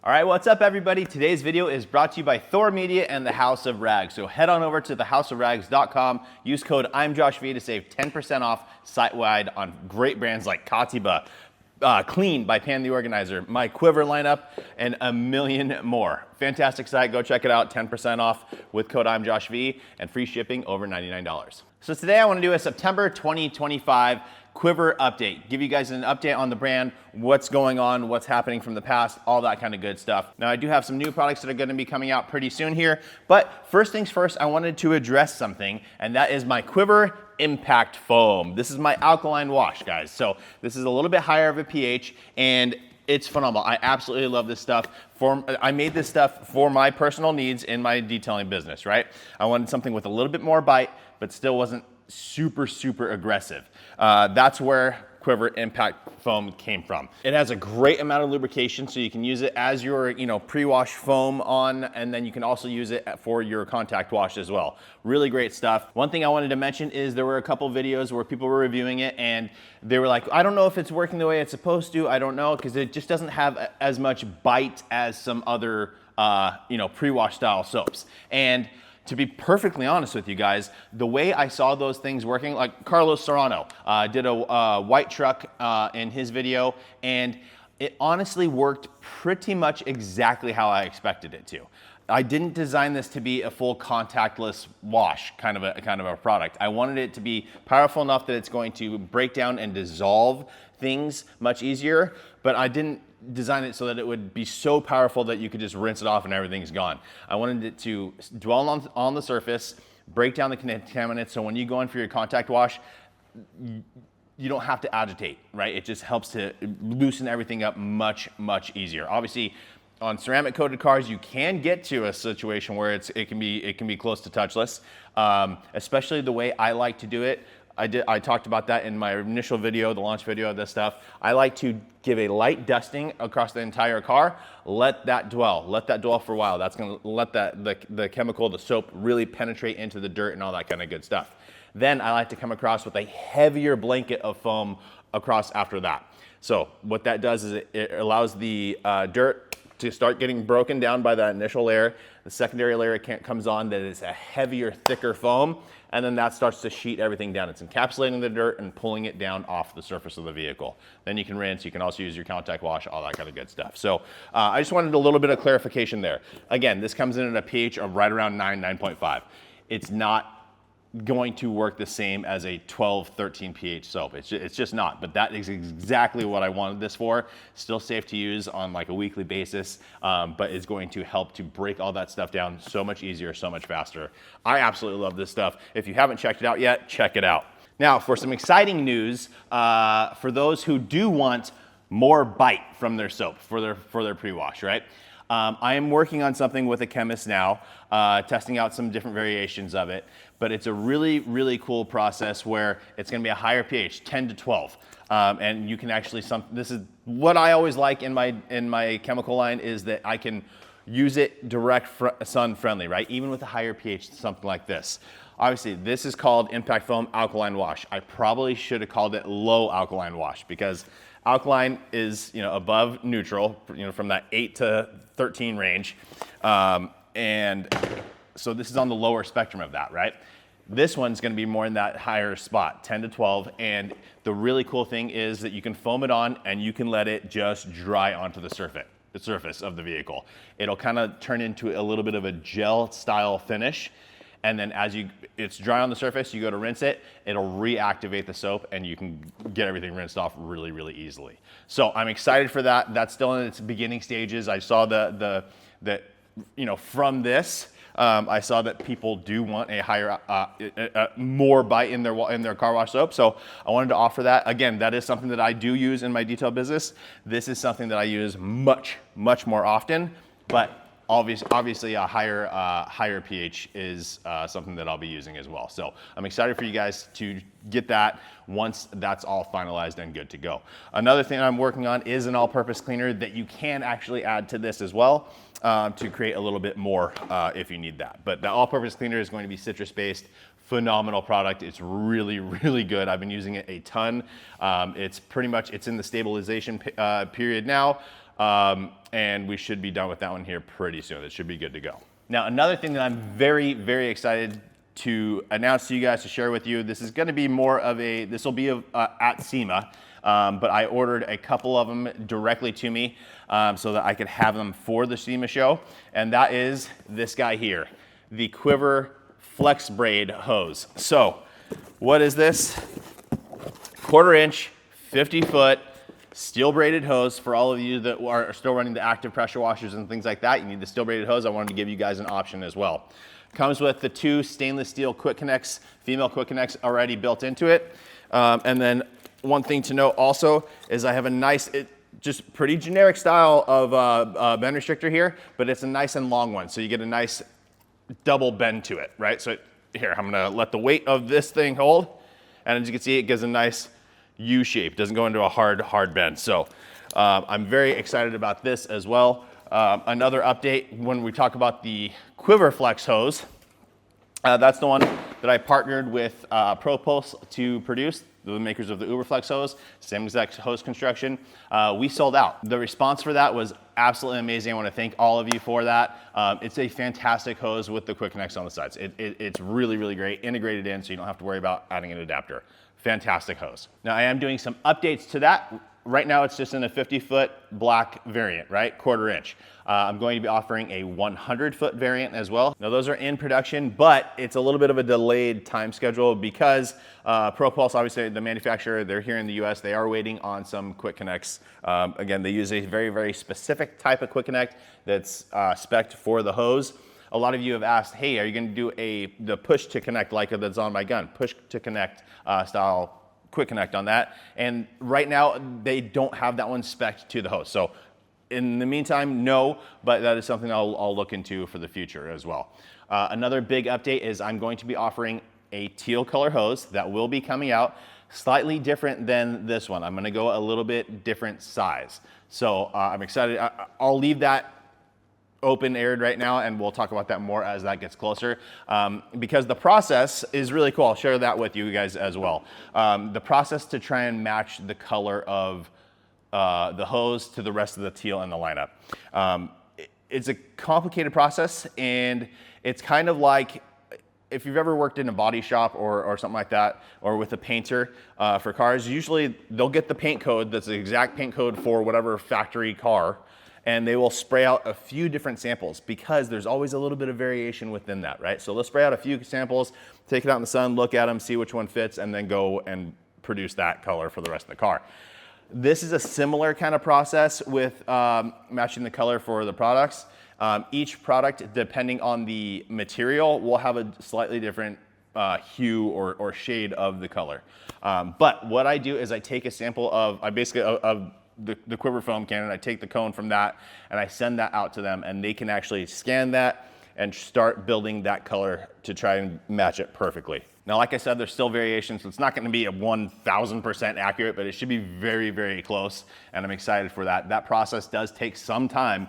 All right, what's up everybody? Today's video is brought to you by Thor Media and the House of Rags. So head on over to thehouseofrags.com, use code I'mJoshV to save 10% off site-wide on great brands like Katiba, Clean by Pan the Organizer, my QUIVR lineup, and a million more. Fantastic site, go check it out, 10% off with code I'mJoshV and free shipping over $99. So today I want to do a September 2025 QUIVR update. Give you guys an update on the brand, what's going on, what's happening from the past, all that kind of good stuff. Now I do have some new products that are going to be coming out pretty soon here, but first things first, I wanted to address something, and that is my QUIVR Impact Foam. This is my alkaline wash, guys. So this is a little bit higher of a pH, and it's phenomenal. I absolutely love this stuff. I made this stuff for my personal needs in my detailing business, right? I wanted something with a little bit more bite, but still wasn't super aggressive. That's where QUIVR Impact Foam came from. It has a great amount of lubrication, so you can use it as your pre-wash foam on, and then you can also use it for your contact wash as well. Really great stuff. One thing I wanted to mention is there were a couple videos where people were reviewing it and they were like, I don't know if it's working the way it's supposed to. I don't know, because it just doesn't have as much bite as some other pre-wash style soaps. And to be perfectly honest with you guys, the way I saw those things working, like Carlos Serrano did a white truck in his video, and it honestly worked pretty much exactly how I expected it to. I didn't design this to be a full contactless wash kind of a product. I wanted it to be powerful enough that it's going to break down and dissolve things much easier, but I didn't design it so that it would be so powerful that you could just rinse it off and everything's gone. I wanted it to dwell on the surface, break down the contaminants, so when you go in for your contact wash, you don't have to agitate, right? It just helps to loosen everything up much easier. Obviously, on ceramic coated cars, you can get to a situation where it can be close to touchless, especially the way I like to do it. I talked about that in my initial video, the launch video of this stuff. I like to give a light dusting across the entire car, let that dwell for a while. That's gonna let the chemical, the soap, really penetrate into the dirt and all that kind of good stuff. Then I like to come across with a heavier blanket of foam across after that. So what that does is it allows the dirt to start getting broken down by that initial layer. The secondary layer comes on that is a heavier, thicker foam, and then that starts to sheet everything down. It's encapsulating the dirt and pulling it down off the surface of the vehicle. Then you can rinse, you can also use your contact wash, all that kind of good stuff. So I just wanted a little bit of clarification there. Again, this comes in at a pH of right around 9.5. It's not going to work the same as a 12, 13 pH soap. It's just not, but that is exactly what I wanted this for. Still safe to use on like a weekly basis, but it's going to help to break all that stuff down so much easier, so much faster. I absolutely love this stuff. If you haven't checked it out yet, check it out. Now, for some exciting news, for those who do want more bite from their soap for their pre-wash, right? I am working on something with a chemist now, testing out some different variations of it, but it's a really cool process where it's gonna be a higher pH, 10 to 12. And you can actually, this is what I always like in my chemical line, is that I can use it direct sun friendly, right? Even with a higher pH, something like this. Obviously, this is called Impact Foam Alkaline Wash. I probably should have called it Low Alkaline Wash, because alkaline is above neutral, from that 8 to 13 range. And so this is on the lower spectrum of that, right? This one's gonna be more in that higher spot, 10 to 12. And the really cool thing is that you can foam it on and you can let it just dry onto the surface of the vehicle. It'll kind of turn into a little bit of a gel style finish. And then as it's dry on the surface, you go to rinse it, it'll reactivate the soap and you can get everything rinsed off really easily. So I'm excited for that. That's still in its beginning stages. I saw from this, I saw that people do want a higher, more bite in their car wash soap. So I wanted to offer that. Again, that is something that I do use in my detail business. This is something that I use much more often, but obviously a higher pH is something that I'll be using as well. So I'm excited for you guys to get that once that's all finalized and good to go. Another thing I'm working on is an all-purpose cleaner that you can actually add to this as well, to create a little bit more if you need that. But the all-purpose cleaner is going to be citrus-based. Phenomenal product. It's really good. I've been using it a ton. It's in the stabilization period now. and we should be done with that one here pretty soon. It should be good to go. Now, another thing that I'm very, very excited to announce to you guys, to share with you, this is gonna be more of a, this will be at SEMA, but I ordered a couple of them directly to me so that I could have them for the SEMA show, and that is this guy here, the QUIVR Flex Braid hose. So, what is this? 1/4 inch, 50 foot, steel braided hose. For all of you that are still running the active pressure washers and things like that, you need the steel braided hose. I wanted to give you guys an option as well. Comes with the 2 stainless steel quick connects, female quick connects already built into it. And then one thing to note also is I have a nice, just pretty generic style of bend restrictor here, but it's a nice and long one. So you get a nice double bend to it, right? So here, I'm gonna let the weight of this thing hold. And as you can see, it gives a nice U shape, doesn't go into a hard bend. So I'm very excited about this as well. Another update when we talk about the QUIVR Flex hose, that's the one that I partnered with ProPulse to produce, the makers of the UberFlex hose, same exact hose construction. We sold out. The response for that was absolutely amazing. I want to thank all of you for that. It's a fantastic hose with the quick connects on the sides. It's really, really great, integrated in, so you don't have to worry about adding an adapter. Fantastic hose. Now I am doing some updates to that. Right now it's just in a 50-foot black variant, right? 1/4 inch. I'm going to be offering a 100-foot variant as well. Now those are in production, but it's a little bit of a delayed time schedule because ProPulse, obviously the manufacturer, they're here in the US, they are waiting on some quick connects. Again, they use a very, very specific type of quick connect that's spec'd for the hose. A lot of you have asked, hey, are you gonna do the push to connect like that's on my gun, push to connect style quick connect on that? And right now they don't have that one spec'd to the hose. So in the meantime, no, but that is something I'll look into for the future as well. Another big update is I'm going to be offering a teal color hose that will be coming out, slightly different than this one. I'm gonna go a little bit different size. So I'm excited. I'll leave that open aired right now, and we'll talk about that more as that gets closer, because the process is really cool. I'll share that with you guys as well. The process to try and match the color of the hose to the rest of the teal in the lineup. It's a complicated process, and it's kind of like if you've ever worked in a body shop or something like that, or with a painter for cars, usually they'll get the paint code that's the exact paint code for whatever factory car, and they will spray out a few different samples because there's always a little bit of variation within that, right? So they'll spray out a few samples, take it out in the sun, look at them, see which one fits, and then go and produce that color for the rest of the car. This is a similar kind of process with matching the color for the products. Each product, depending on the material, will have a slightly different hue or shade of the color. But what I do is I take a sample of, the QUIVR foam can, and I take the cone from that and I send that out to them, and they can actually scan that and start building that color to try and match it perfectly. Now, like I said, there's still variations, so it's not gonna be a 1000% accurate, but it should be very, very close, and I'm excited for that. That process does take some time,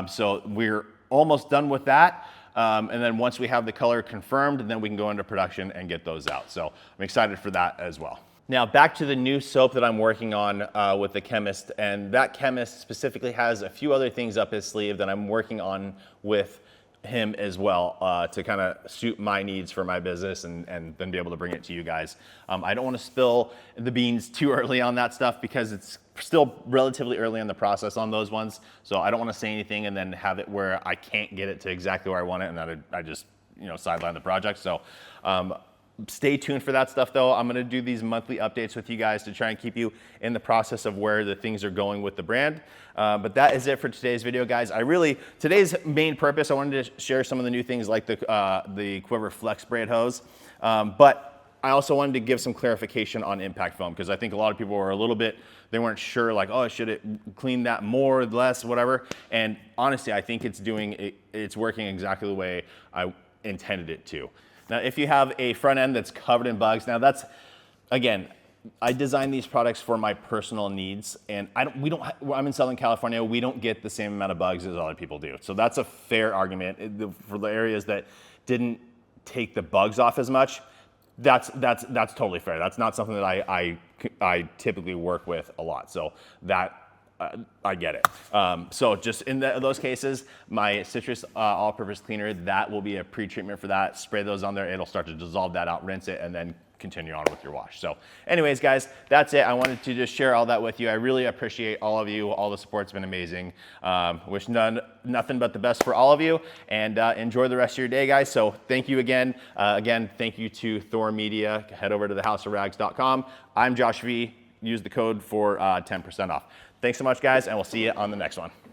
so we're almost done with that. And then once we have the color confirmed, then we can go into production and get those out. So I'm excited for that as well. Now back to the new soap that I'm working on with the chemist, and that chemist specifically has a few other things up his sleeve that I'm working on with him as well to kind of suit my needs for my business and then be able to bring it to you guys. I don't want to spill the beans too early on that stuff because it's still relatively early in the process on those ones. So I don't want to say anything and then have it where I can't get it to exactly where I want it, and then I just sideline the project. So stay tuned for that stuff though. I'm gonna do these monthly updates with you guys to try and keep you in the process of where the things are going with the brand. But that is it for today's video, guys. Today's main purpose, I wanted to share some of the new things like the QUIVR Flex Braid hose. But I also wanted to give some clarification on impact foam, because I think a lot of people were they weren't sure, like, oh, should it clean that more, less, whatever. And honestly, I think it's working exactly the way I intended it to. Now, if you have a front end that's covered in bugs, now that's, again, I designed these products for my personal needs, and I'm in Southern California, we don't get the same amount of bugs as other people do. So that's a fair argument. For the areas that didn't take the bugs off as much, that's totally fair. That's not something that I typically work with a lot. So that I get it. So just in those cases, my citrus all-purpose cleaner, that will be a pre-treatment for that. Spray those on there. It'll start to dissolve that out, rinse it, and then continue on with your wash. So anyways, guys, that's it. I wanted to just share all that with you. I really appreciate all of you. All the support's been amazing. Wish nothing but the best for all of you, and enjoy the rest of your day, guys. So thank you again. Again, thank you to Thor Media. Head over to thehouseofrags.com. I'm Josh V. Use the code for 10% off. Thanks so much, guys, and we'll see you on the next one.